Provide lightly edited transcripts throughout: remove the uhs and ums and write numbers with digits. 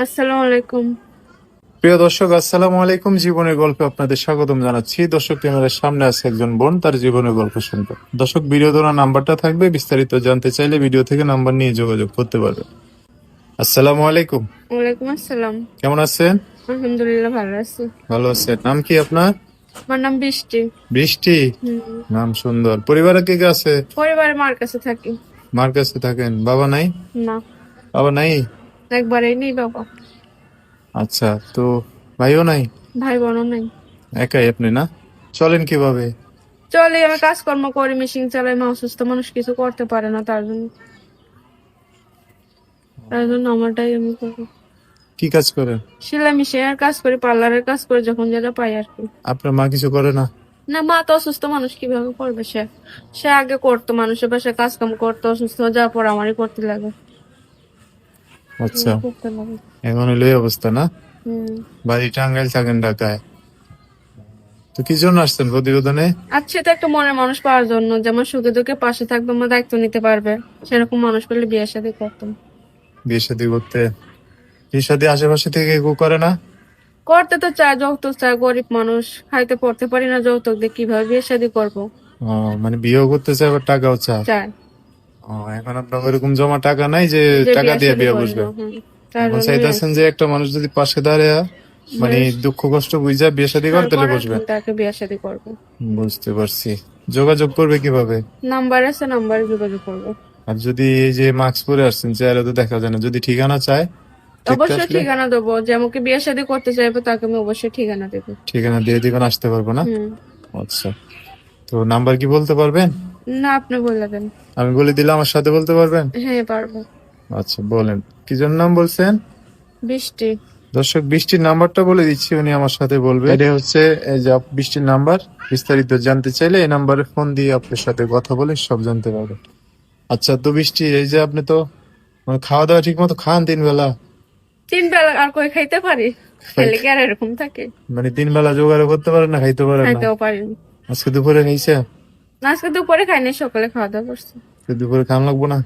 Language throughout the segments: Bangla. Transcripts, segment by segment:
আসসালামু আলাইকুম। প্রিয় দর্শক, আসসালামু আলাইকুম। জীবনের গল্পে আপনাদের স্বাগতম জানাচ্ছি। দর্শক, ক্যামেরার সামনে আছে একজন বোন, তার জীবনের গল্প শুনবে। দর্শক, ভিডিও দেওয়া নাম্বারটা থাকবে, বিস্তারিত জানতে চাইলে ভিডিও থেকে নাম্বার নিয়ে যোগাযোগ করতে পারবে। আসসালামু আলাইকুম। ওয়ালাইকুম আসসালাম। কেমন আছেন? আলহামদুলিল্লাহ ভালো আছি। ভালো আছেন। নাম কি আপনার? আমার নাম বৃষ্টি। বৃষ্টি। হুম। নাম সুন্দর। পরিবারে কে কে আছে? পরিবারে মার কাছে থাকি। মার কাছে থাকেন? বাবা নাই? না, বাবা নাই? একবারেই নেই বাবা। আচ্ছা, তো ভাইও নাই? ভাই বোনও নাই। একাই আপনি না? চলেন কিভাবে? চলে, আমি কাজকর্ম করি, মেশিন চালাই, মা অসুস্থ মানুষ, কিছু করতে পারে না, তার জন্য আমারটাই আমি করি। কি কাজ করেন? সেলাই মেশিনের কাজ করি, পার্লারের কাজ করি, যখন যেটা পাই আর কি। আপনার মা কিছু করে না? না, মা তো অসুস্থ মানুষ, কিভাবে করবে সে? সে আগে করতো, মানুষের বাসায় কাজ কাম করতো, অসুস্থ হয়ে যাওয়ার পর আমারই করতে লাগে। আচ্ছা, করতে লাগে। এখন হলো এই অবস্থা না? হম। বাড়ি টাঙ্গাইল, থাকেন ঢাকায়। তো কি জন্য আসছেন প্রতিবেদনে? আচ্ছা, তো একটা মনের মানুষ পাওয়ার জন্য, যেমন সুখে দুঃখে পাশে থাকবে, আমার দায়িত্ব নিতে পারবে, সেরকম মানুষ পেলে বিয়ে শাদী করতাম। বিয়ে শাদী করতে? বিয়ে শাদী আশেপাশে থেকে কেউ করে না? করতে তো চায়, যৌতুক চায়, গরিব মানুষ, খাইতে পড়তে পারি না, যৌতুক দিয়ে কিভাবে বিয়ে শাদী করবো? ও, মানে বিয়েও করতে চায় আবার টাকাও চায়? চায় ও, এখন আপনার ওইরকম জমা টাকা নাই যে যে টাকা বিয়ে দিয়ে শাদী বিয়ে করবো। বসবে? তার এখন জন্যই চাইতেছেন আসছি। যে একটা মানুষ যদি পাশে দাঁড়ায় মানে দুঃখ কষ্ট বুঝা বিয়ে শাদী করে তাহলে তারপরে বসবে? তাকে বিয়ে শাদী করবো। বুঝতে পারছি। যোগাযোগ করবে কিভাবে? নাম্বার আছে, নাম্বারে যোগাযোগ করবো। আর যদি এই যে মাস্ক পরে আসছেন, চেহারা তো দেখা যায় না, যদি ঠিকানা চায় দেখতে অবশ্যই আসলে? ঠিকানা দেবো, যে আমাকে বিয়ে শাদী করতে চাইবে তাকে আমি অবশ্যই ঠিকানা দেবো। ঠিকানা দিয়ে দিবেন, আসতে পারবো না? হুম। আচ্ছা, তো নাম্বার কি বলতে পারবেন? না, আপনি বলে দেন। আমি বলে দিলে আমার সাথে বলতে পারবেন? হ্যাঁ, পারবো। আচ্ছা, বলেন। কি জন্য নাম বলছেন? বৃষ্টি। দর্শক, বৃষ্টির নাম্বারটা বলে দিচ্ছি, উনি আমার সাথে বলবে। এটা হচ্ছে এই যে বৃষ্টির নাম্বার। বিস্তারিত জানতে চাইলে এই নাম্বারে ফোন দিয়ে আপনার সাথে কথা বলে সব জানতে পারবেন। আচ্ছা, তো বৃষ্টি, এই যে আপনি তো মানে খাওয়া দাওয়া ঠিক মতো খান 3 বেলা? 3 বেলা আর কই খাইতে পারি? খাইলে কি আর এরকম থাকে? মানে 3 বেলা জোগাড় করতে পারেন না, খাইতে পারেন না? খাইতেও পারিনি। আজকে দুপুরে খাইছে? না, আজকে দুপুরে খাইনি, সকালে খাওয়া দাওয়া করছি। তো দুপুরে খান লাগবো না?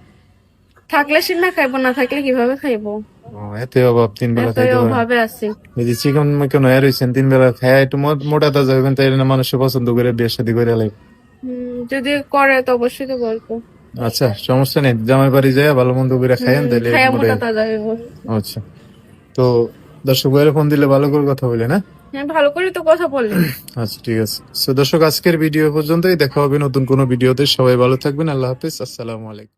থাকলে সে না খাইবো, না থাকলে কিভাবে খাইবো? ও, এত অভাব 3 বেলা এতই খাইতে পারেন? অভাবে আছি। এই যে চিকন মিকন হয়ে রয়েছেন, 3 বেলা খায় একটু মোটা তাজা হইবেন, তাই না মানুষ পছন্দ করে বিয়ে শাদী করে লাগে। যদি করে তো অবশ্যই তো বলবো। আচ্ছা, সমস্যা নেই, জামাই বাড়ি যায় ভালো মন্দ করে খাইয়েন তাহলে খাইয়া মোটাই। মোটা তাজা হইবো। আচ্ছা, তো দর্শক ভাইয়ের ফোন দিলে ভালো করে কথা বলে না? হ্যাঁ, ভালো করে তো কথা বলি। আচ্ছা, ঠিক আছে। তো দর্শক, আজকের ভিডিও পর্যন্তই। দেখা হবে নতুন কোনো ভিডিওতে। সবাই ভালো থাকবেন। আল্লাহ হাফিজ। আসসালামু আলাইকুম।